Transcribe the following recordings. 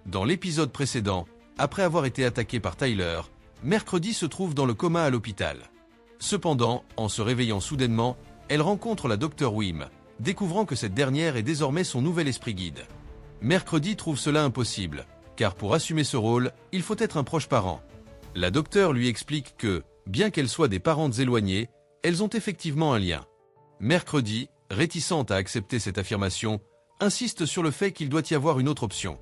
Dans l'épisode précédent, après avoir été attaqué par Tyler, Mercredi se trouve dans le coma à l'hôpital. Cependant, en se réveillant soudainement, elle rencontre la Dr Wim, découvrant que cette dernière est désormais son nouvel esprit guide. Mercredi trouve cela impossible, car pour assumer ce rôle, il faut être un proche parent. La docteure lui explique que, bien qu'elles soient des parentes éloignées, elles ont effectivement un lien. Mercredi, réticente à accepter cette affirmation, insiste sur le fait qu'il doit y avoir une autre option.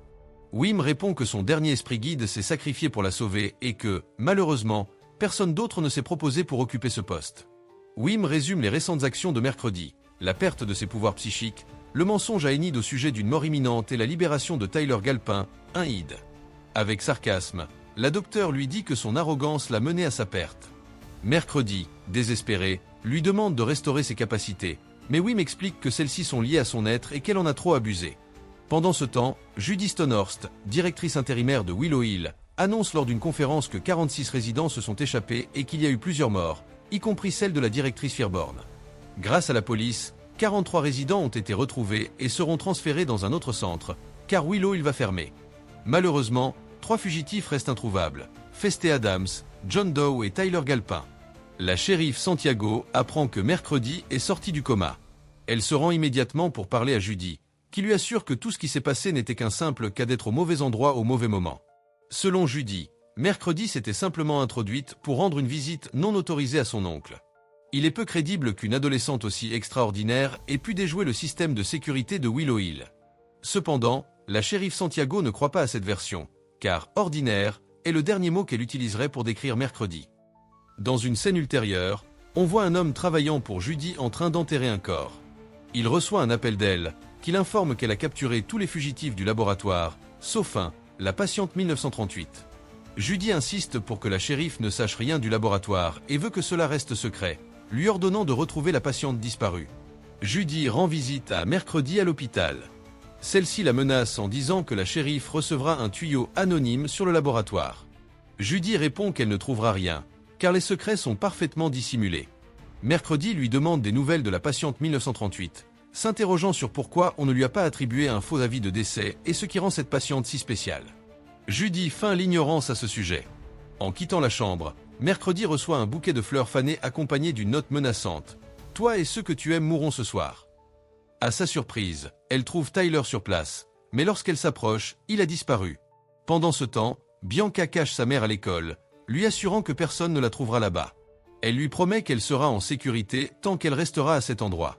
Wim répond que son dernier esprit guide s'est sacrifié pour la sauver et que, malheureusement, personne d'autre ne s'est proposé pour occuper ce poste. Wim résume les récentes actions de Mercredi, la perte de ses pouvoirs psychiques, le mensonge à Enid au sujet d'une mort imminente et la libération de Tyler Galpin, un id. Avec sarcasme, la docteure lui dit que son arrogance l'a mené à sa perte. Mercredi, désespéré, lui demande de restaurer ses capacités, mais Wim explique que celles-ci sont liées à son être et qu'elle en a trop abusé. Pendant ce temps, Judy Stonehorst, directrice intérimaire de Willow Hill, annonce lors d'une conférence que 46 résidents se sont échappés et qu'il y a eu plusieurs morts, y compris celle de la directrice Firborn. Grâce à la police, 43 résidents ont été retrouvés et seront transférés dans un autre centre, car Willow Hill va fermer. Malheureusement, 3 fugitifs restent introuvables, Feste Adams, John Doe et Tyler Galpin. La shérif Santiago apprend que Mercredi est sorti du coma. Elle se rend immédiatement pour parler à Judy, qui lui assure que tout ce qui s'est passé n'était qu'un simple cas d'être au mauvais endroit au mauvais moment. Selon Judy, Mercredi s'était simplement introduite pour rendre une visite non autorisée à son oncle. Il est peu crédible qu'une adolescente aussi extraordinaire ait pu déjouer le système de sécurité de Willow Hill. Cependant, la shérif Santiago ne croit pas à cette version, car « ordinaire » est le dernier mot qu'elle utiliserait pour décrire Mercredi. Dans une scène ultérieure, on voit un homme travaillant pour Judy en train d'enterrer un corps. Il reçoit un appel d'elle, qui l'informe qu'elle a capturé tous les fugitifs du laboratoire, sauf un, la patiente 1938. Judy insiste pour que la shérif ne sache rien du laboratoire et veut que cela reste secret, lui ordonnant de retrouver la patiente disparue. Judy rend visite à Mercredi à l'hôpital. Celle-ci la menace en disant que la shérif recevra un tuyau anonyme sur le laboratoire. Judy répond qu'elle ne trouvera rien, car les secrets sont parfaitement dissimulés. Mercredi lui demande des nouvelles de la patiente 1938, s'interrogeant sur pourquoi on ne lui a pas attribué un faux avis de décès et ce qui rend cette patiente si spéciale. Judy feint l'ignorance à ce sujet. En quittant la chambre, Mercredi reçoit un bouquet de fleurs fanées accompagné d'une note menaçante. « Toi et ceux que tu aimes mourront ce soir. » À sa surprise, elle trouve Tyler sur place, mais lorsqu'elle s'approche, il a disparu. Pendant ce temps, Bianca cache sa mère à l'école, lui assurant que personne ne la trouvera là-bas. Elle lui promet qu'elle sera en sécurité tant qu'elle restera à cet endroit.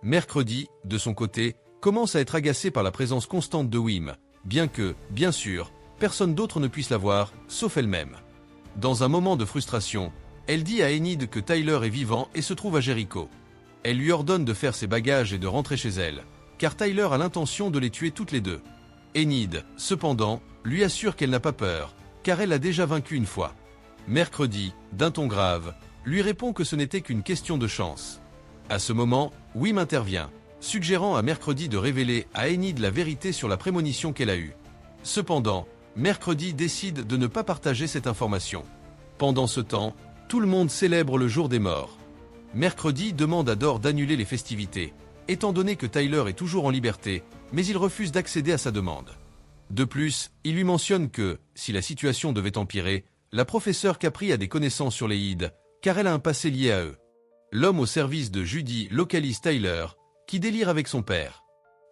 Mercredi, de son côté, commence à être agacée par la présence constante de Wim, bien que, bien sûr, personne d'autre ne puisse la voir, sauf elle-même. Dans un moment de frustration, elle dit à Enid que Tyler est vivant et se trouve à Jericho. Elle lui ordonne de faire ses bagages et de rentrer chez elle, car Tyler a l'intention de les tuer toutes les deux. Enid, cependant, lui assure qu'elle n'a pas peur, car elle l'a déjà vaincu une fois. Mercredi, d'un ton grave, lui répond que ce n'était qu'une question de chance. À ce moment, Wim intervient, suggérant à Mercredi de révéler à Enid la vérité sur la prémonition qu'elle a eue. Cependant, Mercredi décide de ne pas partager cette information. Pendant ce temps, tout le monde célèbre le jour des morts. Mercredi demande à Dor d'annuler les festivités, étant donné que Tyler est toujours en liberté, mais il refuse d'accéder à sa demande. De plus, il lui mentionne que, si la situation devait empirer, la professeure Capri a des connaissances sur les Ides, car elle a un passé lié à eux. L'homme au service de Judy localise Tyler, qui délire avec son père.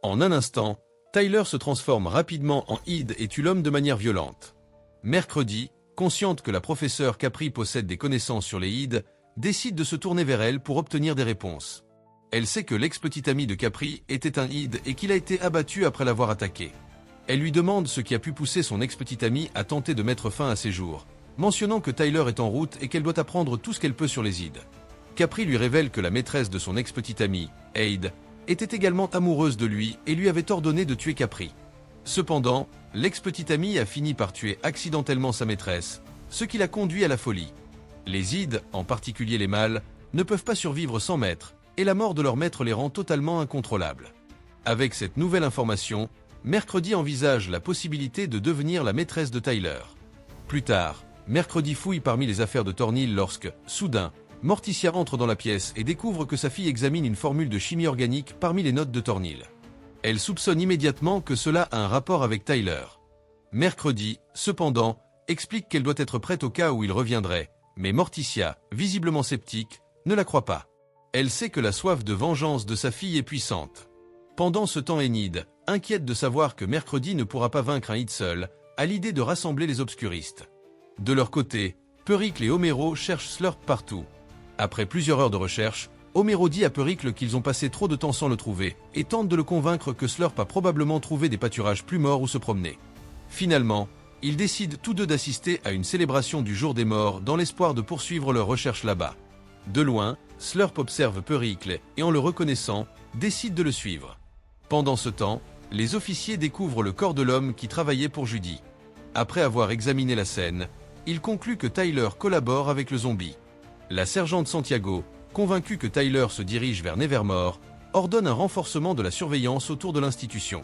En un instant, Tyler se transforme rapidement en Id et tue l'homme de manière violente. Mercredi, consciente que la professeure Capri possède des connaissances sur les Ides, décide de se tourner vers elle pour obtenir des réponses. Elle sait que l'ex-petit ami de Capri était un Id et qu'il a été abattu après l'avoir attaqué. Elle lui demande ce qui a pu pousser son ex-petit ami à tenter de mettre fin à ses jours, mentionnant que Tyler est en route et qu'elle doit apprendre tout ce qu'elle peut sur les Ides. Capri lui révèle que la maîtresse de son ex-petit ami, Aide, était également amoureuse de lui et lui avait ordonné de tuer Capri. Cependant, l'ex-petit ami a fini par tuer accidentellement sa maîtresse, ce qui l'a conduit à la folie. Les Ides, en particulier les mâles, ne peuvent pas survivre sans maître, et la mort de leur maître les rend totalement incontrôlables. Avec cette nouvelle information, Mercredi envisage la possibilité de devenir la maîtresse de Tyler. Plus tard, Mercredi fouille parmi les affaires de Thornhill lorsque, soudain, Morticia entre dans la pièce et découvre que sa fille examine une formule de chimie organique parmi les notes de Thornhill. Elle soupçonne immédiatement que cela a un rapport avec Tyler. Mercredi, cependant, explique qu'elle doit être prête au cas où il reviendrait, mais Morticia, visiblement sceptique, ne la croit pas. Elle sait que la soif de vengeance de sa fille est puissante. Pendant ce temps, Enid, inquiète de savoir que Mercredi ne pourra pas vaincre un hit seul, a l'idée de rassembler les obscuristes. De leur côté, Pericle et Homero cherchent Slurp partout. Après plusieurs heures de recherche, Homero dit à Pericle qu'ils ont passé trop de temps sans le trouver et tente de le convaincre que Slurp a probablement trouvé des pâturages plus morts où se promener. Finalement, ils décident tous deux d'assister à une célébration du jour des morts dans l'espoir de poursuivre leurs recherches là-bas. De loin, Slurp observe Pericle et en le reconnaissant, décide de le suivre. Pendant ce temps, les officiers découvrent le corps de l'homme qui travaillait pour Judy. Après avoir examiné la scène, ils concluent que Tyler collabore avec le zombie. La sergente Santiago, convaincue que Tyler se dirige vers Nevermore, ordonne un renforcement de la surveillance autour de l'institution.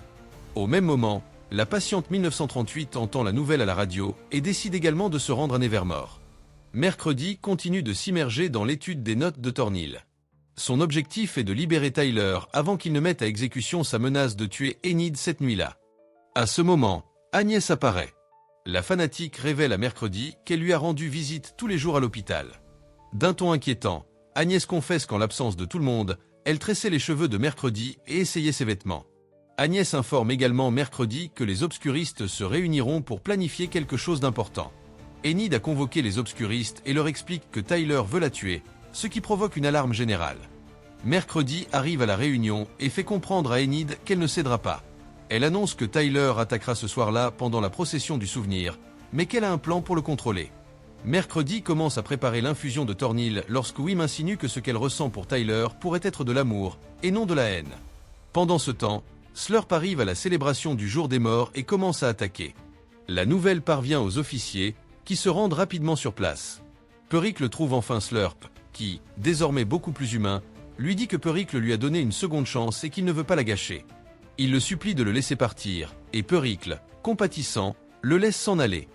Au même moment, la patiente 1938 entend la nouvelle à la radio et décide également de se rendre à Nevermore. Mercredi continue de s'immerger dans l'étude des notes de Thornhill. Son objectif est de libérer Tyler avant qu'il ne mette à exécution sa menace de tuer Enid cette nuit-là. À ce moment, Agnès apparaît. La fanatique révèle à Mercredi qu'elle lui a rendu visite tous les jours à l'hôpital. D'un ton inquiétant, Agnès confesse qu'en l'absence de tout le monde, elle tressait les cheveux de Mercredi et essayait ses vêtements. Agnès informe également Mercredi que les obscuristes se réuniront pour planifier quelque chose d'important. Enid a convoqué les obscuristes et leur explique que Tyler veut la tuer, ce qui provoque une alarme générale. Mercredi arrive à la réunion et fait comprendre à Enid qu'elle ne cédera pas. Elle annonce que Tyler attaquera ce soir-là pendant la procession du souvenir, mais qu'elle a un plan pour le contrôler. Mercredi commence à préparer l'infusion de Thornhill lorsque Wim insinue que ce qu'elle ressent pour Tyler pourrait être de l'amour, et non de la haine. Pendant ce temps, Slurp arrive à la célébration du jour des morts et commence à attaquer. La nouvelle parvient aux officiers, qui se rendent rapidement sur place. Pericle trouve enfin Slurp, qui, désormais beaucoup plus humain, lui dit que Pericle lui a donné une seconde chance et qu'il ne veut pas la gâcher. Il le supplie de le laisser partir, et Pericle, compatissant, le laisse s'en aller.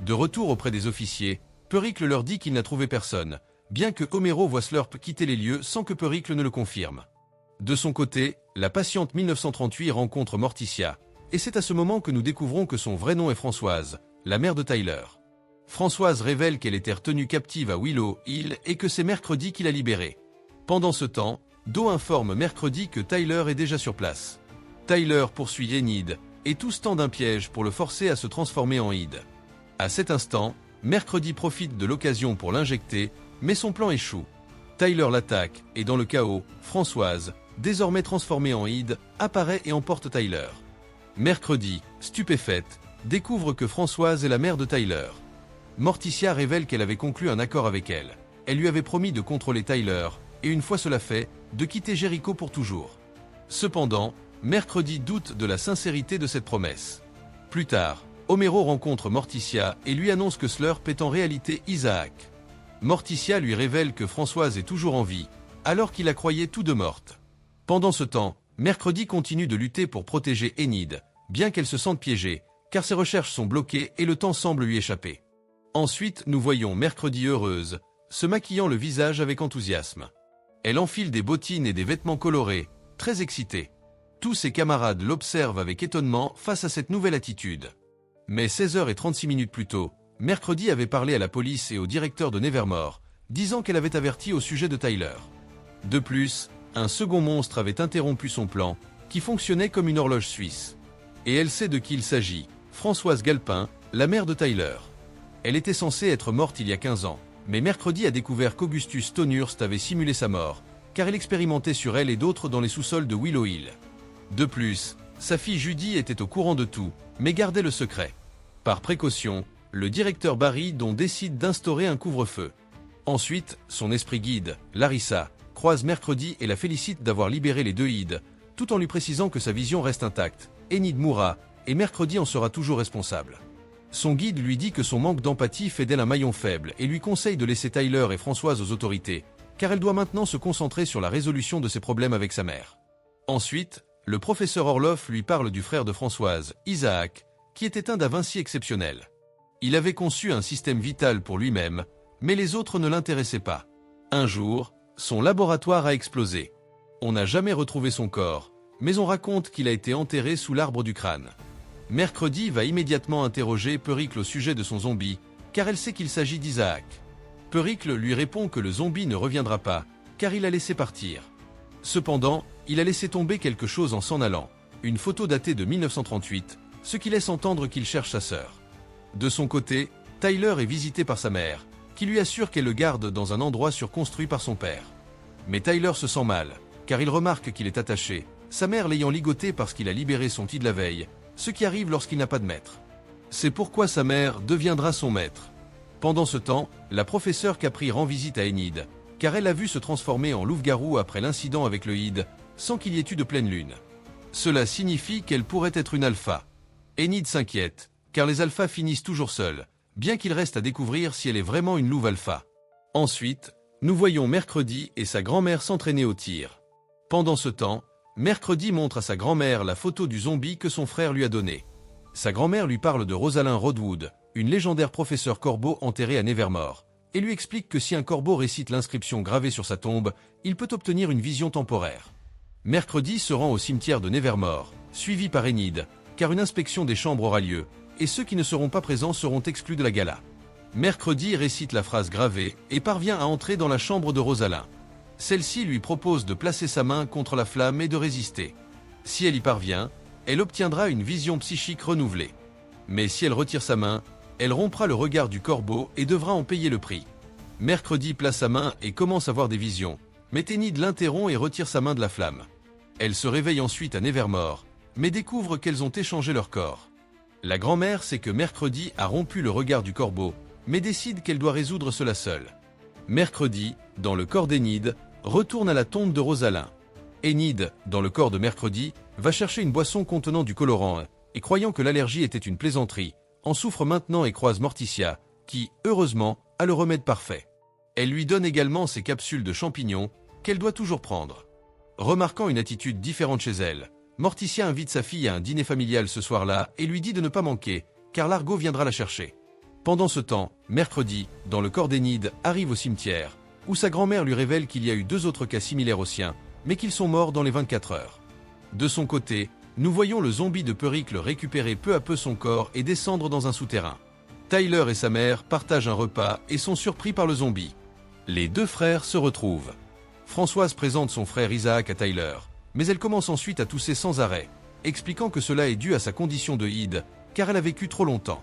De retour auprès des officiers, Pericle leur dit qu'il n'a trouvé personne, bien que Homero voit Slurp quitter les lieux sans que Pericle ne le confirme. De son côté, la patiente 1938 rencontre Morticia, et c'est à ce moment que nous découvrons que son vrai nom est Françoise, la mère de Tyler. Françoise révèle qu'elle était retenue captive à Willow Hill et que c'est Mercredi qui l'a libérée. Pendant ce temps, Do informe Mercredi que Tyler est déjà sur place. Tyler poursuit Enid, et tous tendent un piège pour le forcer à se transformer en Id. À cet instant, Mercredi profite de l'occasion pour l'injecter, mais son plan échoue. Tyler l'attaque, et dans le chaos, Françoise, désormais transformée en Id, apparaît et emporte Tyler. Mercredi, stupéfaite, découvre que Françoise est la mère de Tyler. Morticia révèle qu'elle avait conclu un accord avec elle. Elle lui avait promis de contrôler Tyler, et une fois cela fait, de quitter Jericho pour toujours. Cependant, Mercredi doute de la sincérité de cette promesse. Plus tard, Homero rencontre Morticia et lui annonce que Slurp est en réalité Isaac. Morticia lui révèle que Françoise est toujours en vie, alors qu'il la croyait tous deux morte. Pendant ce temps, Mercredi continue de lutter pour protéger Enid, bien qu'elle se sente piégée, car ses recherches sont bloquées et le temps semble lui échapper. Ensuite, nous voyons Mercredi heureuse, se maquillant le visage avec enthousiasme. Elle enfile des bottines et des vêtements colorés, très excitée. Tous ses camarades l'observent avec étonnement face à cette nouvelle attitude. Mais 16h36 plus tôt, Mercredi avait parlé à la police et au directeur de Nevermore, disant qu'elle avait averti au sujet de Tyler. De plus, un second monstre avait interrompu son plan, qui fonctionnait comme une horloge suisse. Et elle sait de qui il s'agit, Françoise Galpin, la mère de Tyler. Elle était censée être morte il y a 15 ans, mais Mercredi a découvert qu'Augustus Tonhurst avait simulé sa mort, car il expérimentait sur elle et d'autres dans les sous-sols de Willow Hill. De plus, sa fille Judy était au courant de tout, mais gardait le secret. Par précaution, le directeur Barry décide d'instaurer un couvre-feu. Ensuite, son esprit guide, Larissa, croise Mercredi et la félicite d'avoir libéré les deux Ides, tout en lui précisant que sa vision reste intacte. Enid mourra, et Mercredi en sera toujours responsable. Son guide lui dit que son manque d'empathie fait d'elle un maillon faible et lui conseille de laisser Tyler et Françoise aux autorités, car elle doit maintenant se concentrer sur la résolution de ses problèmes avec sa mère. Ensuite, le professeur Orloff lui parle du frère de Françoise, Isaac, qui était un Da Vinci exceptionnel. Il avait conçu un système vital pour lui-même, mais les autres ne l'intéressaient pas. Un jour, son laboratoire a explosé. On n'a jamais retrouvé son corps, mais on raconte qu'il a été enterré sous l'arbre du crâne. Mercredi va immédiatement interroger Pericle au sujet de son zombie, car elle sait qu'il s'agit d'Isaac. Pericle lui répond que le zombie ne reviendra pas, car il l'a laissé partir. Cependant, il a laissé tomber quelque chose en s'en allant, une photo datée de 1938, ce qui laisse entendre qu'il cherche sa sœur. De son côté, Tyler est visité par sa mère, qui lui assure qu'elle le garde dans un endroit surconstruit par son père. Mais Tyler se sent mal, car il remarque qu'il est attaché, sa mère l'ayant ligoté parce qu'il a libéré son petit de la veille, ce qui arrive lorsqu'il n'a pas de maître. C'est pourquoi sa mère deviendra son maître. Pendant ce temps, la professeure Capri rend visite à Enid, car elle a vu se transformer en loup-garou après l'incident avec le Hyde, sans qu'il y ait eu de pleine lune. Cela signifie qu'elle pourrait être une alpha. Enid s'inquiète, car les alphas finissent toujours seuls, bien qu'il reste à découvrir si elle est vraiment une louve alpha. Ensuite, nous voyons Mercredi et sa grand-mère s'entraîner au tir. Pendant ce temps, Mercredi montre à sa grand-mère la photo du zombie que son frère lui a donnée. Sa grand-mère lui parle de Rosalind Rodwood, une légendaire professeure corbeau enterrée à Nevermore, et lui explique que si un corbeau récite l'inscription gravée sur sa tombe, il peut obtenir une vision temporaire. Mercredi se rend au cimetière de Nevermore, suivi par Enid, car une inspection des chambres aura lieu, et ceux qui ne seront pas présents seront exclus de la gala. Mercredi récite la phrase gravée et parvient à entrer dans la chambre de Rosalind. Celle-ci lui propose de placer sa main contre la flamme et de résister. Si elle y parvient, elle obtiendra une vision psychique renouvelée. Mais si elle retire sa main, elle rompra le regard du corbeau et devra en payer le prix. Mercredi place sa main et commence à voir des visions, mais Enid l'interrompt et retire sa main de la flamme. Elle se réveille ensuite à Nevermore, mais découvre qu'elles ont échangé leur corps. La grand-mère sait que Mercredi a rompu le regard du corbeau, mais décide qu'elle doit résoudre cela seule. Mercredi, dans le corps d'Enid, retourne à la tombe de Rosalind. Enid, dans le corps de Mercredi, va chercher une boisson contenant du colorant, et croyant que l'allergie était une plaisanterie, en souffre maintenant et croise Morticia, qui, heureusement, a le remède parfait. Elle lui donne également ses capsules de champignons, qu'elle doit toujours prendre. Remarquant une attitude différente chez elle, Morticia invite sa fille à un dîner familial ce soir-là et lui dit de ne pas manquer, car Largo viendra la chercher. Pendant ce temps, Mercredi, dans le corps d'Enid, arrive au cimetière, où sa grand-mère lui révèle qu'il y a eu 2 autres cas similaires aux siens, mais qu'ils sont morts dans les 24 heures. De son côté, nous voyons le zombie de Pericle récupérer peu à peu son corps et descendre dans un souterrain. Tyler et sa mère partagent un repas et sont surpris par le zombie. Les 2 frères se retrouvent. Françoise présente son frère Isaac à Tyler, mais elle commence ensuite à tousser sans arrêt, expliquant que cela est dû à sa condition de Hyde, car elle a vécu trop longtemps.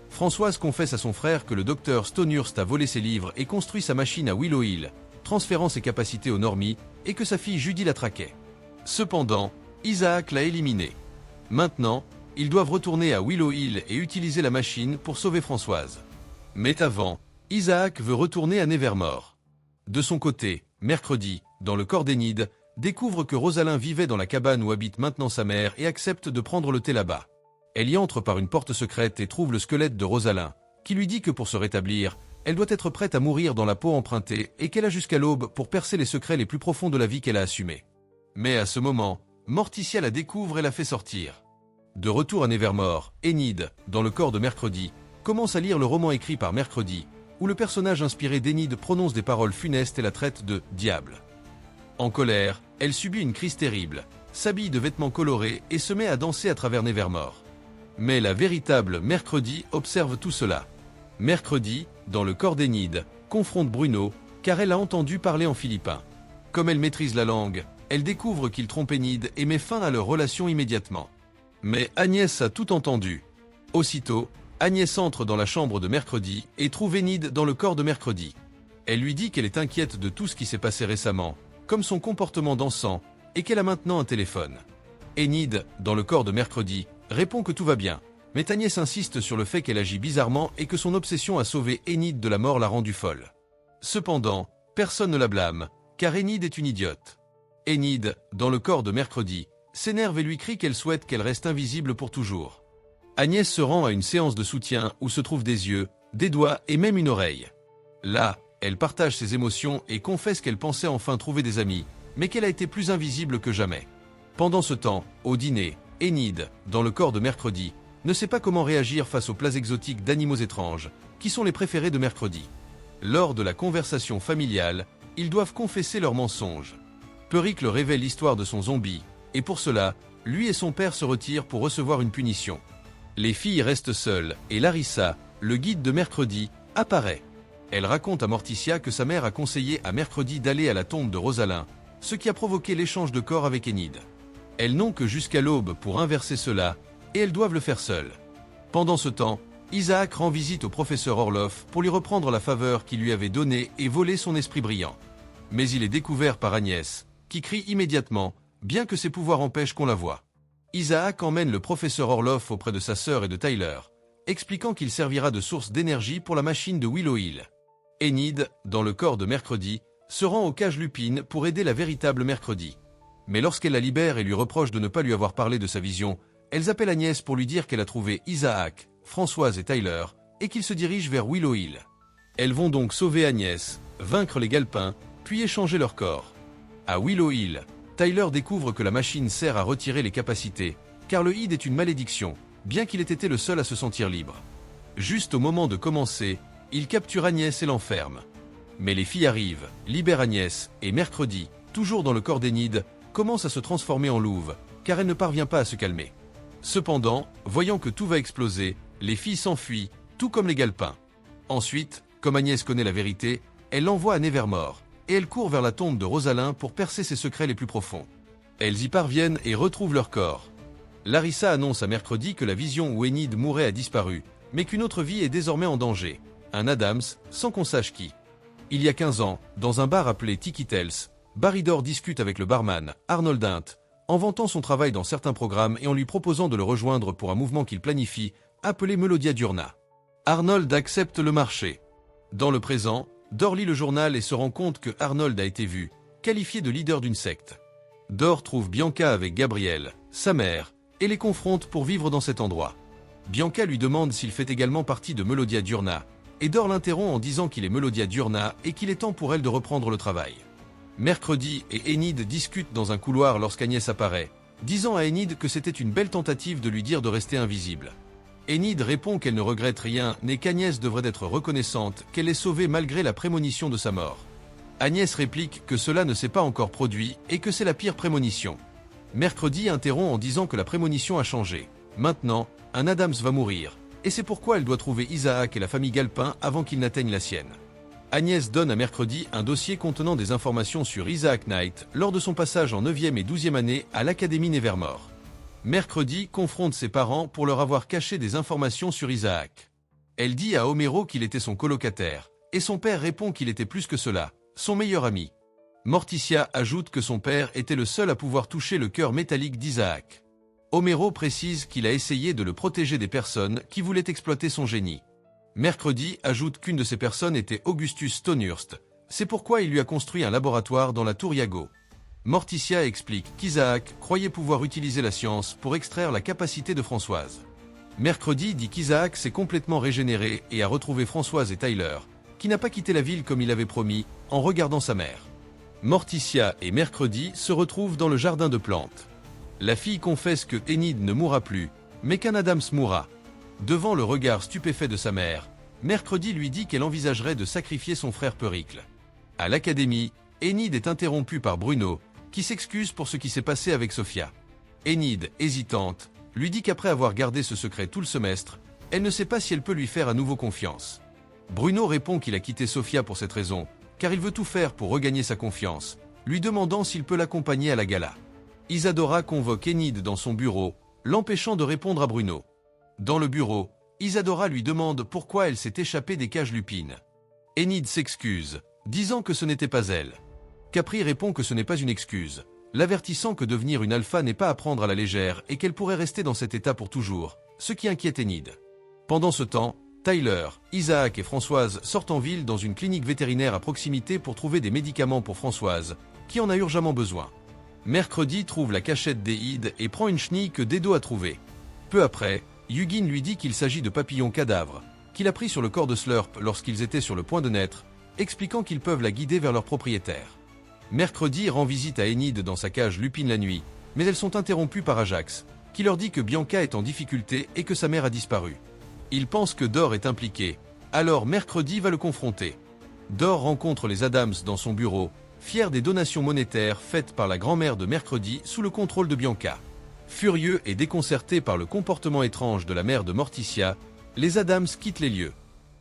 Françoise confesse à son frère que le docteur Stonehurst a volé ses livres et construit sa machine à Willow Hill, transférant ses capacités aux normies, et que sa fille Judy la traquait. Cependant, Isaac l'a éliminé. Maintenant, ils doivent retourner à Willow Hill et utiliser la machine pour sauver Françoise. Mais avant, Isaac veut retourner à Nevermore. De son côté, Mercredi, dans le corps d'Enid, découvre que Rosalind vivait dans la cabane où habite maintenant sa mère et accepte de prendre le thé là-bas. Elle y entre par une porte secrète et trouve le squelette de Rosalind, qui lui dit que pour se rétablir, elle doit être prête à mourir dans la peau empruntée et qu'elle a jusqu'à l'aube pour percer les secrets les plus profonds de la vie qu'elle a assumés. Mais à ce moment, Morticia la découvre et la fait sortir. De retour à Nevermore, Enid, dans le corps de Mercredi, commence à lire le roman écrit par Mercredi, où le personnage inspiré d'Enid prononce des paroles funestes et la traite de « diable ». En colère, elle subit une crise terrible, s'habille de vêtements colorés et se met à danser à travers Nevermore. Mais la véritable Mercredi observe tout cela. Mercredi, dans le corps d'Enid, confronte Bruno, car elle a entendu parler en philippin. Comme elle maîtrise la langue, elle découvre qu'il trompe Enid et met fin à leur relation immédiatement. Mais Agnès a tout entendu. Aussitôt, Agnès entre dans la chambre de Mercredi et trouve Enid dans le corps de Mercredi. Elle lui dit qu'elle est inquiète de tout ce qui s'est passé récemment, comme son comportement dansant, et qu'elle a maintenant un téléphone. Enid, dans le corps de Mercredi, répond que tout va bien, mais Agnès insiste sur le fait qu'elle agit bizarrement et que son obsession à sauver Enid de la mort l'a rendue folle. Cependant, personne ne la blâme, car Enid est une idiote. Enid, dans le corps de Mercredi, s'énerve et lui crie qu'elle souhaite qu'elle reste invisible pour toujours. Agnès se rend à une séance de soutien où se trouvent des yeux, des doigts et même une oreille. Là, elle partage ses émotions et confesse qu'elle pensait enfin trouver des amis, mais qu'elle a été plus invisible que jamais. Pendant ce temps, au dîner, Enid, dans le corps de Mercredi, ne sait pas comment réagir face aux plats exotiques d'animaux étranges, qui sont les préférés de Mercredi. Lors de la conversation familiale, ils doivent confesser leurs mensonges. Pericle révèle l'histoire de son zombie, et pour cela, lui et son père se retirent pour recevoir une punition. Les filles restent seules, et Larissa, le guide de Mercredi, apparaît. Elle raconte à Morticia que sa mère a conseillé à Mercredi d'aller à la tombe de Rosalind, ce qui a provoqué l'échange de corps avec Enid. Elles n'ont que jusqu'à l'aube pour inverser cela, et elles doivent le faire seules. Pendant ce temps, Isaac rend visite au professeur Orloff pour lui reprendre la faveur qu'il lui avait donnée et voler son esprit brillant. Mais il est découvert par Agnès, qui crie immédiatement, bien que ses pouvoirs empêchent qu'on la voie. Isaac emmène le professeur Orloff auprès de sa sœur et de Tyler, expliquant qu'il servira de source d'énergie pour la machine de Willow Hill. Enid, dans le corps de Mercredi, se rend aux cages lupines pour aider la véritable Mercredi. Mais lorsqu'elle la libère et lui reproche de ne pas lui avoir parlé de sa vision, elles appellent Agnès pour lui dire qu'elle a trouvé Isaac, Françoise et Tyler, et qu'ils se dirigent vers Willow Hill. Elles vont donc sauver Agnès, vaincre les Galpins, puis échanger leur corps. À Willow Hill, Tyler découvre que la machine sert à retirer les capacités, car le Id est une malédiction, bien qu'il ait été le seul à se sentir libre. Juste au moment de commencer, il capture Agnès et l'enferme. Mais les filles arrivent, libèrent Agnès, et Mercredi, toujours dans le corps d'Enid, commence à se transformer en louve, car elle ne parvient pas à se calmer. Cependant, voyant que tout va exploser, les filles s'enfuient, tout comme les Galpins. Ensuite, comme Agnès connaît la vérité, elle l'envoie à Nevermore, et elle court vers la tombe de Rosalind pour percer ses secrets les plus profonds. Elles y parviennent et retrouvent leur corps. Larissa annonce à Mercredi que la vision où Enid mourait a disparu, mais qu'une autre vie est désormais en danger, un Adams, sans qu'on sache qui. Il y a 15 ans, dans un bar appelé Tiki Tells, Barrydor discute avec le barman, Arnold Dint, en vantant son travail dans certains programmes et en lui proposant de le rejoindre pour un mouvement qu'il planifie, appelé Melodia Diurna. Arnold accepte le marché. Dans le présent, Dor lit le journal et se rend compte que Arnold a été vu, qualifié de leader d'une secte. Dor trouve Bianca avec Gabrielle, sa mère, et les confronte pour vivre dans cet endroit. Bianca lui demande s'il fait également partie de Melodia Diurna, et Dor l'interrompt en disant qu'il est Melodia Diurna et qu'il est temps pour elle de reprendre le travail. Mercredi et Enid discutent dans un couloir lorsqu'Agnès apparaît, disant à Enid que c'était une belle tentative de lui dire de rester invisible. Enid répond qu'elle ne regrette rien, mais qu'Agnès devrait être reconnaissante qu'elle ait sauvé malgré la prémonition de sa mort. Agnès réplique que cela ne s'est pas encore produit et que c'est la pire prémonition. Mercredi interrompt en disant que la prémonition a changé. Maintenant, un Adams va mourir, et c'est pourquoi elle doit trouver Isaac et la famille Galpin avant qu'ils n'atteignent la sienne. Agnès donne à Mercredi un dossier contenant des informations sur Isaac Knight lors de son passage en 9e et 12e année à l'Académie Nevermore. Mercredi confronte ses parents pour leur avoir caché des informations sur Isaac. Elle dit à Homero qu'il était son colocataire, et son père répond qu'il était plus que cela, son meilleur ami. Morticia ajoute que son père était le seul à pouvoir toucher le cœur métallique d'Isaac. Homero précise qu'il a essayé de le protéger des personnes qui voulaient exploiter son génie. Mercredi ajoute qu'une de ces personnes était Augustus Stonehurst, c'est pourquoi il lui a construit un laboratoire dans la tour Yago. Morticia explique qu'Isaac croyait pouvoir utiliser la science pour extraire la capacité de Françoise. Mercredi dit qu'Isaac s'est complètement régénéré et a retrouvé Françoise et Tyler, qui n'a pas quitté la ville comme il avait promis, en regardant sa mère. Morticia et Mercredi se retrouvent dans le jardin de plantes. La fille confesse que Enid ne mourra plus, mais qu'un Adams mourra. Devant le regard stupéfait de sa mère, Mercredi lui dit qu'elle envisagerait de sacrifier son frère Pericle. À l'académie, Enid est interrompue par Bruno, qui s'excuse pour ce qui s'est passé avec Sophia. Enid, hésitante, lui dit qu'après avoir gardé ce secret tout le semestre, elle ne sait pas si elle peut lui faire à nouveau confiance. Bruno répond qu'il a quitté Sophia pour cette raison, car il veut tout faire pour regagner sa confiance, lui demandant s'il peut l'accompagner à la gala. Isadora convoque Enid dans son bureau, l'empêchant de répondre à Bruno. Dans le bureau, Isadora lui demande pourquoi elle s'est échappée des cages lupines. Enid s'excuse, disant que ce n'était pas elle. Capri répond que ce n'est pas une excuse, l'avertissant que devenir une alpha n'est pas à prendre à la légère et qu'elle pourrait rester dans cet état pour toujours, ce qui inquiète Enid. Pendant ce temps, Tyler, Isaac et Françoise sortent en ville dans une clinique vétérinaire à proximité pour trouver des médicaments pour Françoise, qui en a urgemment besoin. Mercredi trouve la cachette d'Eid et prend une chenille que Dedo a trouvée. Peu après, Hugin lui dit qu'il s'agit de papillons cadavres, qu'il a pris sur le corps de Slurp lorsqu'ils étaient sur le point de naître, expliquant qu'ils peuvent la guider vers leur propriétaire. Mercredi rend visite à Enid dans sa cage lupine la nuit, mais elles sont interrompues par Ajax, qui leur dit que Bianca est en difficulté et que sa mère a disparu. Il pense que Dor est impliqué, alors Mercredi va le confronter. Dor rencontre les Adams dans son bureau, fier des donations monétaires faites par la grand-mère de Mercredi sous le contrôle de Bianca. Furieux et déconcertés par le comportement étrange de la mère de Morticia, les Addams quittent les lieux.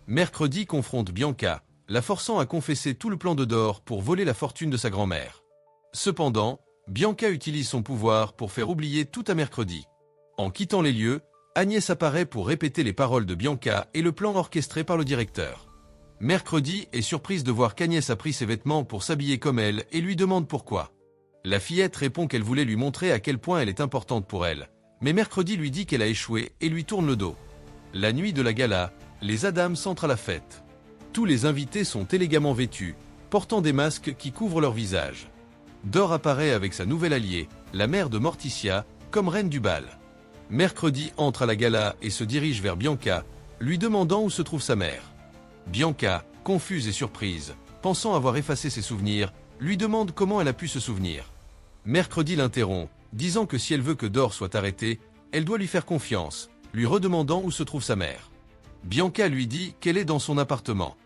Mercredi confronte Bianca, la forçant à confesser tout le plan de Dor pour voler la fortune de sa grand-mère. Cependant, Bianca utilise son pouvoir pour faire oublier tout à Mercredi. En quittant les lieux, Agnès apparaît pour répéter les paroles de Bianca et le plan orchestré par le directeur. Mercredi est surprise de voir qu'Agnès a pris ses vêtements pour s'habiller comme elle et lui demande pourquoi. La fillette répond qu'elle voulait lui montrer à quel point elle est importante pour elle, mais Mercredi lui dit qu'elle a échoué et lui tourne le dos. La nuit de la gala, les Addams entrent à la fête. Tous les invités sont élégamment vêtus, portant des masques qui couvrent leur visage. Dor apparaît avec sa nouvelle alliée, la mère de Morticia, comme reine du bal. Mercredi entre à la gala et se dirige vers Bianca, lui demandant où se trouve sa mère. Bianca, confuse et surprise, pensant avoir effacé ses souvenirs, lui demande comment elle a pu se souvenir. Mercredi l'interrompt, disant que si elle veut que Dor soit arrêtée, elle doit lui faire confiance, lui redemandant où se trouve sa mère. Bianca lui dit qu'elle est dans son appartement.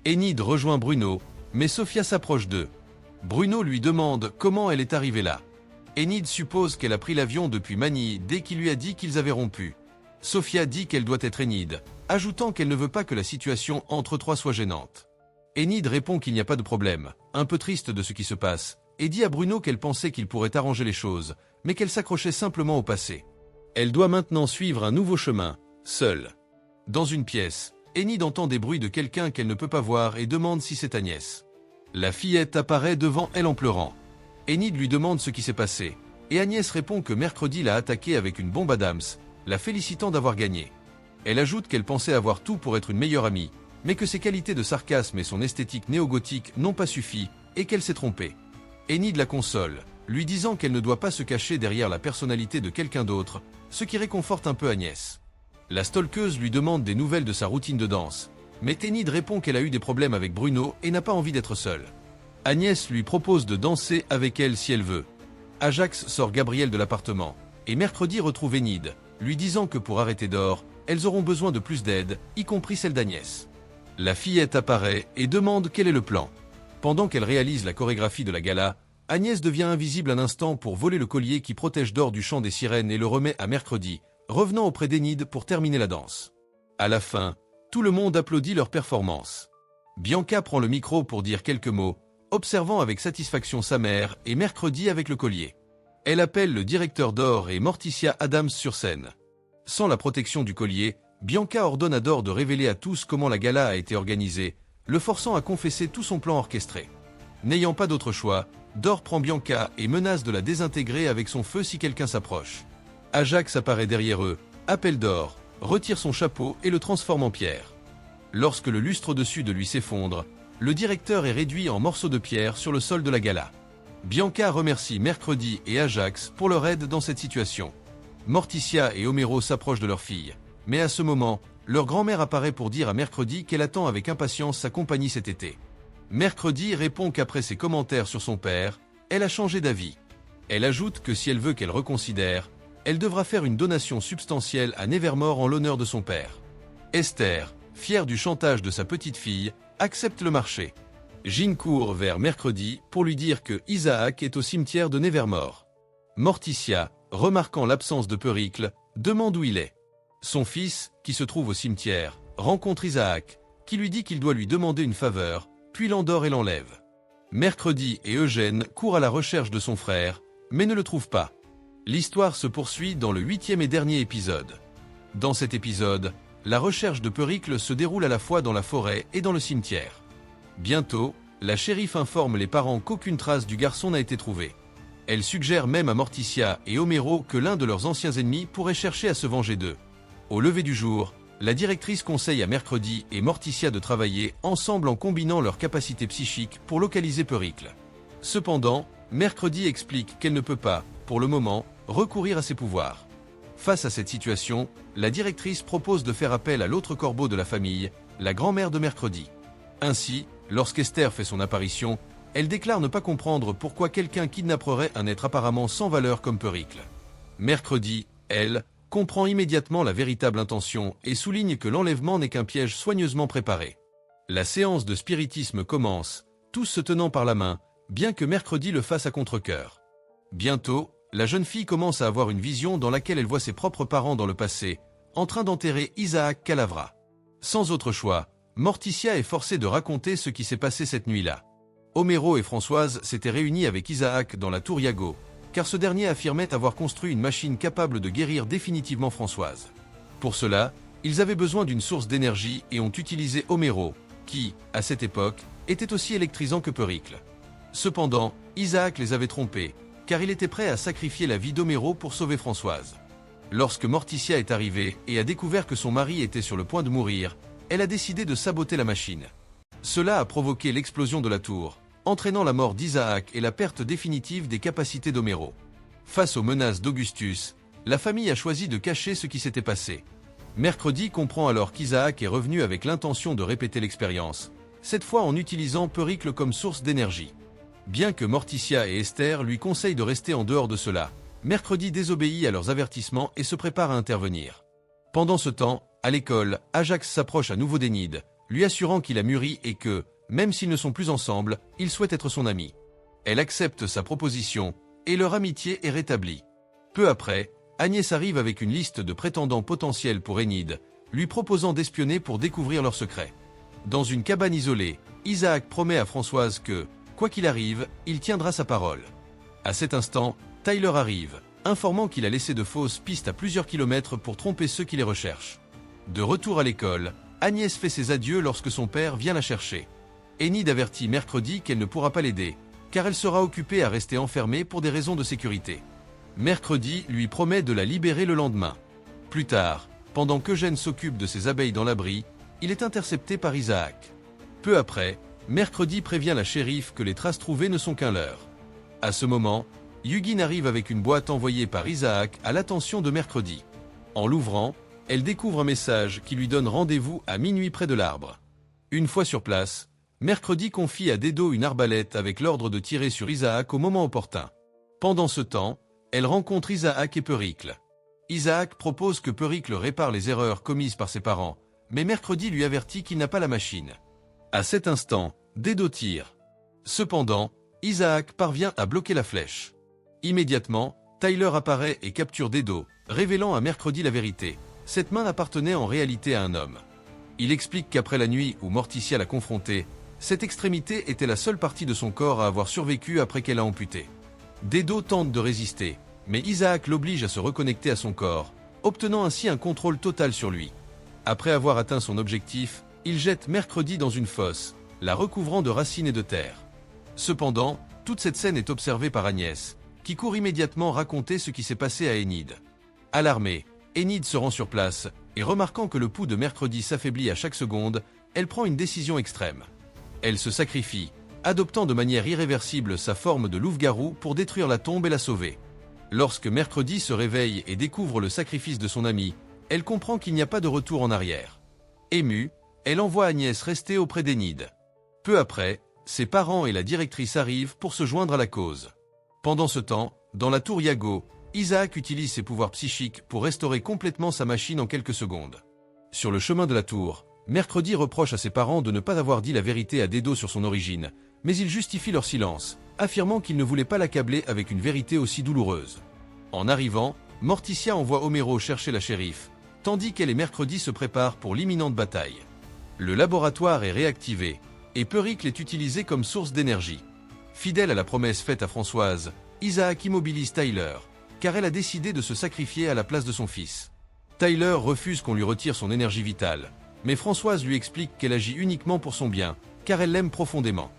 Enid rejoint Bruno, mais Sophia s'approche d'eux. Bruno lui demande comment elle est arrivée là. Enid suppose qu'elle a pris l'avion depuis Manille dès qu'il lui a dit qu'ils avaient rompu. Sophia dit qu'elle doit être Enid, ajoutant qu'elle ne veut pas que la situation entre trois soit gênante. Enid répond qu'il n'y a pas de problème, un peu triste de ce qui se passe, et dit à Bruno qu'elle pensait qu'il pourrait arranger les choses, mais qu'elle s'accrochait simplement au passé. Elle doit maintenant suivre un nouveau chemin, seule. Dans une pièce, Enid entend des bruits de quelqu'un qu'elle ne peut pas voir et demande si c'est Agnès. La fillette apparaît devant elle en pleurant. Enid lui demande ce qui s'est passé, et Agnès répond que Mercredi l'a attaquée avec une bombe Addams, la félicitant d'avoir gagné. Elle ajoute qu'elle pensait avoir tout pour être une meilleure amie, mais que ses qualités de sarcasme et son esthétique néo-gothique n'ont pas suffi, et qu'elle s'est trompée. Enid la console, lui disant qu'elle ne doit pas se cacher derrière la personnalité de quelqu'un d'autre, ce qui réconforte un peu Agnès. La stalkeuse lui demande des nouvelles de sa routine de danse, mais Enid répond qu'elle a eu des problèmes avec Bruno et n'a pas envie d'être seule. Agnès lui propose de danser avec elle si elle veut. Ajax sort Gabriel de l'appartement, et Mercredi retrouve Enid, lui disant que pour arrêter Dor, elles auront besoin de plus d'aide, y compris celle d'Agnès. La fillette apparaît et demande quel est le plan. Pendant qu'elle réalise la chorégraphie de la gala, Agnès devient invisible un instant pour voler le collier qui protège Dor du chant des sirènes et le remet à Mercredi, revenant auprès d'Enid pour terminer la danse. À la fin, tout le monde applaudit leur performance. Bianca prend le micro pour dire quelques mots, observant avec satisfaction sa mère et Mercredi avec le collier. Elle appelle le directeur Dor et Morticia Addams sur scène. Sans la protection du collier, Bianca ordonne à Dor de révéler à tous comment la gala a été organisée, le forçant à confesser tout son plan orchestré. N'ayant pas d'autre choix, Dor prend Bianca et menace de la désintégrer avec son feu si quelqu'un s'approche. Ajax apparaît derrière eux, appelle Dor, retire son chapeau et le transforme en pierre. Lorsque le lustre au-dessus de lui s'effondre, le directeur est réduit en morceaux de pierre sur le sol de la gala. Bianca remercie Mercredi et Ajax pour leur aide dans cette situation. Morticia et Homero s'approchent de leur fille, mais à ce moment, leur grand-mère apparaît pour dire à Mercredi qu'elle attend avec impatience sa compagnie cet été. Mercredi répond qu'après ses commentaires sur son père, elle a changé d'avis. Elle ajoute que si elle veut qu'elle reconsidère, elle devra faire une donation substantielle à Nevermore en l'honneur de son père. Esther, fière du chantage de sa petite-fille, accepte le marché. Jean court vers Mercredi pour lui dire que Isaac est au cimetière de Nevermore. Morticia, remarquant l'absence de Pericle, demande où il est. Son fils, qui se trouve au cimetière, rencontre Isaac, qui lui dit qu'il doit lui demander une faveur, puis l'endort et l'enlève. Mercredi et Eugène courent à la recherche de son frère, mais ne le trouvent pas. L'histoire se poursuit dans le 8e et dernier épisode. Dans cet épisode, la recherche de Pericle se déroule à la fois dans la forêt et dans le cimetière. Bientôt, la shérif informe les parents qu'aucune trace du garçon n'a été trouvée. Elle suggère même à Morticia et Homero que l'un de leurs anciens ennemis pourrait chercher à se venger d'eux. Au lever du jour, la directrice conseille à Mercredi et Morticia de travailler ensemble en combinant leurs capacités psychiques pour localiser Pericle. Cependant, Mercredi explique qu'elle ne peut pas, pour le moment, recourir à ses pouvoirs. Face à cette situation, la directrice propose de faire appel à l'autre corbeau de la famille, la grand-mère de Mercredi. Ainsi, lorsqu'Esther fait son apparition, elle déclare ne pas comprendre pourquoi quelqu'un kidnapperait un être apparemment sans valeur comme Pericle. Mercredi, elle, comprend immédiatement la véritable intention et souligne que l'enlèvement n'est qu'un piège soigneusement préparé. La séance de spiritisme commence, tous se tenant par la main, bien que Mercredi le fasse à contre-cœur. Bientôt, la jeune fille commence à avoir une vision dans laquelle elle voit ses propres parents dans le passé, en train d'enterrer Isaac Calavra. Sans autre choix, Morticia est forcée de raconter ce qui s'est passé cette nuit-là. Homero et Françoise s'étaient réunis avec Isaac dans la tour Iago, car ce dernier affirmait avoir construit une machine capable de guérir définitivement Françoise. Pour cela, ils avaient besoin d'une source d'énergie et ont utilisé Homero, qui, à cette époque, était aussi électrisant que Pericle. Cependant, Isaac les avait trompés, car il était prêt à sacrifier la vie d'Homero pour sauver Françoise. Lorsque Morticia est arrivée et a découvert que son mari était sur le point de mourir, elle a décidé de saboter la machine. Cela a provoqué l'explosion de la tour, entraînant la mort d'Isaac et la perte définitive des capacités d'Homero. Face aux menaces d'Augustus, la famille a choisi de cacher ce qui s'était passé. Mercredi comprend alors qu'Isaac est revenu avec l'intention de répéter l'expérience, cette fois en utilisant Pericle comme source d'énergie. Bien que Morticia et Esther lui conseillent de rester en dehors de cela, Mercredi désobéit à leurs avertissements et se prépare à intervenir. Pendant ce temps, à l'école, Ajax s'approche à nouveau d'Enid, lui assurant qu'il a mûri et que, même s'ils ne sont plus ensemble, il souhaite être son ami. Elle accepte sa proposition, et leur amitié est rétablie. Peu après, Agnès arrive avec une liste de prétendants potentiels pour Enid, lui proposant d'espionner pour découvrir leurs secrets. Dans une cabane isolée, Isaac promet à Françoise que, quoi qu'il arrive, il tiendra sa parole. À cet instant, Tyler arrive, informant qu'il a laissé de fausses pistes à plusieurs kilomètres pour tromper ceux qui les recherchent. De retour à l'école, Agnès fait ses adieux lorsque son père vient la chercher. Enid avertit Mercredi qu'elle ne pourra pas l'aider, car elle sera occupée à rester enfermée pour des raisons de sécurité. Mercredi lui promet de la libérer le lendemain. Plus tard, pendant qu'Eugène s'occupe de ses abeilles dans l'abri, il est intercepté par Isaac. Peu après, Mercredi prévient la shérif que les traces trouvées ne sont qu'un leurre. À ce moment, Hugin arrive avec une boîte envoyée par Isaac à l'attention de Mercredi. En l'ouvrant, elle découvre un message qui lui donne rendez-vous à minuit près de l'arbre. Une fois sur place, Mercredi confie à Dedo une arbalète avec l'ordre de tirer sur Isaac au moment opportun. Pendant ce temps, elle rencontre Isaac et Pericle. Isaac propose que Pericle répare les erreurs commises par ses parents, mais Mercredi lui avertit qu'il n'a pas la machine. À cet instant, Dedo tire. Cependant, Isaac parvient à bloquer la flèche. Immédiatement, Tyler apparaît et capture Dedo, révélant à Mercredi la vérité. Cette main appartenait en réalité à un homme. Il explique qu'après la nuit où Morticia l'a confronté, cette extrémité était la seule partie de son corps à avoir survécu après qu'elle a amputé. Dedo tente de résister, mais Isaac l'oblige à se reconnecter à son corps, obtenant ainsi un contrôle total sur lui. Après avoir atteint son objectif, il jette Mercredi dans une fosse, la recouvrant de racines et de terre. Cependant, toute cette scène est observée par Agnès, qui court immédiatement raconter ce qui s'est passé à Enid. Alarmée, Enid se rend sur place, et remarquant que le pouls de Mercredi s'affaiblit à chaque seconde, elle prend une décision extrême. Elle se sacrifie, adoptant de manière irréversible sa forme de loup-garou pour détruire la tombe et la sauver. Lorsque Mercredi se réveille et découvre le sacrifice de son ami, elle comprend qu'il n'y a pas de retour en arrière. Émue, elle envoie Agnès rester auprès d'Enid. Peu après, ses parents et la directrice arrivent pour se joindre à la cause. Pendant ce temps, dans la tour Iago, Isaac utilise ses pouvoirs psychiques pour restaurer complètement sa machine en quelques secondes. Sur le chemin de la tour, Mercredi reproche à ses parents de ne pas avoir dit la vérité à Dedo sur son origine, mais ils justifient leur silence, affirmant qu'ils ne voulaient pas l'accabler avec une vérité aussi douloureuse. En arrivant, Morticia envoie Homero chercher la shérif, tandis qu'elle et Mercredi se préparent pour l'imminente bataille. Le laboratoire est réactivé, et Pericle est utilisé comme source d'énergie. Fidèle à la promesse faite à Françoise, Isaac immobilise Tyler, car elle a décidé de se sacrifier à la place de son fils. Tyler refuse qu'on lui retire son énergie vitale, mais Françoise lui explique qu'elle agit uniquement pour son bien, car elle l'aime profondément.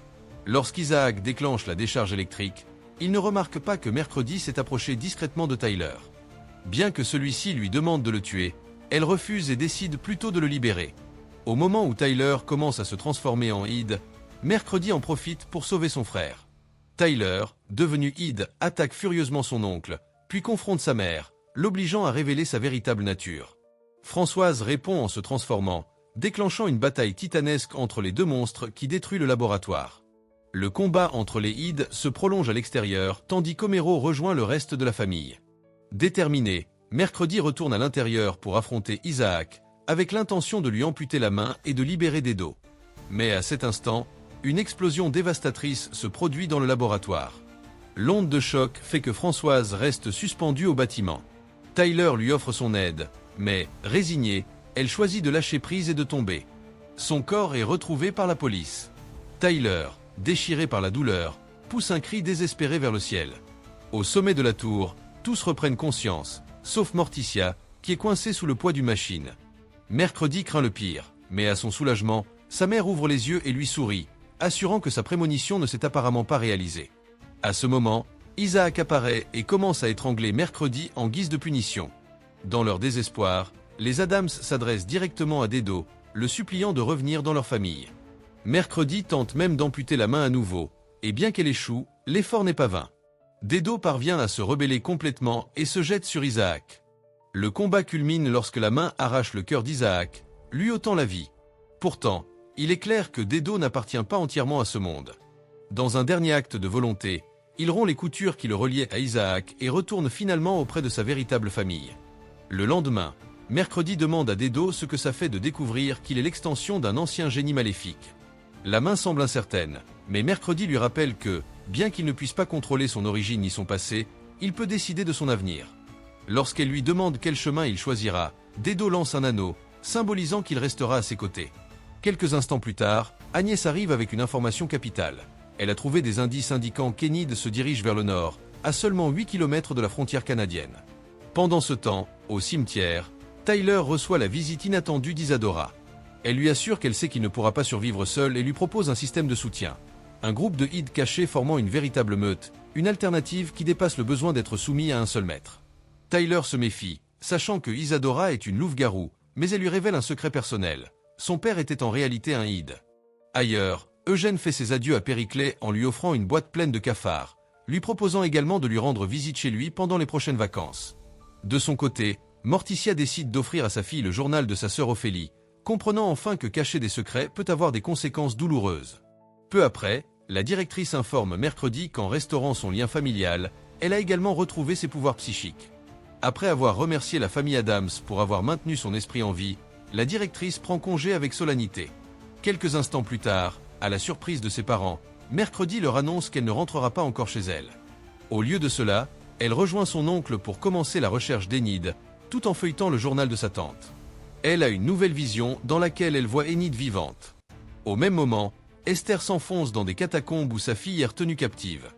Lorsqu'Isaac déclenche la décharge électrique, il ne remarque pas que Mercredi s'est approché discrètement de Tyler. Bien que celui-ci lui demande de le tuer, elle refuse et décide plutôt de le libérer. Au moment où Tyler commence à se transformer en Id, Mercredi en profite pour sauver son frère. Tyler, devenu Id, attaque furieusement son oncle, puis confronte sa mère, l'obligeant à révéler sa véritable nature. Françoise répond en se transformant, déclenchant une bataille titanesque entre les deux monstres qui détruit le laboratoire. Le combat entre les Id se prolonge à l'extérieur, tandis qu'Homero rejoint le reste de la famille. Déterminé, Mercredi retourne à l'intérieur pour affronter Isaac, avec l'intention de lui amputer la main et de libérer Dedo. Mais à cet instant, une explosion dévastatrice se produit dans le laboratoire. L'onde de choc fait que Françoise reste suspendue au bâtiment. Tyler lui offre son aide, mais, résignée, elle choisit de lâcher prise et de tomber. Son corps est retrouvé par la police. Tyler, déchiré par la douleur, pousse un cri désespéré vers le ciel. Au sommet de la tour, tous reprennent conscience, sauf Morticia, qui est coincée sous le poids d'une machine. Mercredi craint le pire, mais à son soulagement, sa mère ouvre les yeux et lui sourit, assurant que sa prémonition ne s'est apparemment pas réalisée. À ce moment, Isaac apparaît et commence à étrangler Mercredi en guise de punition. Dans leur désespoir, les Addams s'adressent directement à Dedo, le suppliant de revenir dans leur famille. Mercredi tente même d'amputer la main à nouveau, et bien qu'elle échoue, l'effort n'est pas vain. Dedo parvient à se rebeller complètement et se jette sur Isaac. Le combat culmine lorsque la main arrache le cœur d'Isaac, lui ôtant la vie. Pourtant, il est clair que Dedo n'appartient pas entièrement à ce monde. Dans un dernier acte de volonté, il rompt les coutures qui le reliaient à Isaac et retourne finalement auprès de sa véritable famille. Le lendemain, Mercredi demande à Dedo ce que ça fait de découvrir qu'il est l'extension d'un ancien génie maléfique. La main semble incertaine, mais Mercredi lui rappelle que, bien qu'il ne puisse pas contrôler son origine ni son passé, il peut décider de son avenir. Lorsqu'elle lui demande quel chemin il choisira, Dedo lance un anneau, symbolisant qu'il restera à ses côtés. Quelques instants plus tard, Agnès arrive avec une information capitale. Elle a trouvé des indices indiquant qu'Enid se dirige vers le nord, à seulement 8 km de la frontière canadienne. Pendant ce temps, au cimetière, Tyler reçoit la visite inattendue d'Isadora. Elle lui assure qu'elle sait qu'il ne pourra pas survivre seul et lui propose un système de soutien. Un groupe de Hyde cachés formant une véritable meute, une alternative qui dépasse le besoin d'être soumis à un seul maître. Tyler se méfie, sachant que Isadora est une louve-garou, mais elle lui révèle un secret personnel. Son père était en réalité un Hyde. Ailleurs, Eugène fait ses adieux à Périclès en lui offrant une boîte pleine de cafards, lui proposant également de lui rendre visite chez lui pendant les prochaines vacances. De son côté, Morticia décide d'offrir à sa fille le journal de sa sœur Ophélie, comprenant enfin que cacher des secrets peut avoir des conséquences douloureuses. Peu après, la directrice informe Mercredi qu'en restaurant son lien familial, elle a également retrouvé ses pouvoirs psychiques. Après avoir remercié la famille Addams pour avoir maintenu son esprit en vie, la directrice prend congé avec solennité. Quelques instants plus tard, à la surprise de ses parents, Mercredi leur annonce qu'elle ne rentrera pas encore chez elle. Au lieu de cela, elle rejoint son oncle pour commencer la recherche d'Enid, tout en feuilletant le journal de sa tante. Elle a une nouvelle vision dans laquelle elle voit Enid vivante. Au même moment, Esther s'enfonce dans des catacombes où sa fille est retenue captive.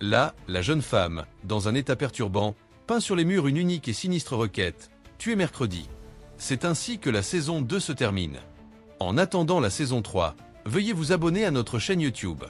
Là, la jeune femme, dans un état perturbant, peint sur les murs une unique et sinistre requête, tuer Mercredi. C'est ainsi que la saison 2 se termine. En attendant la saison 3, veuillez vous abonner à notre chaîne YouTube.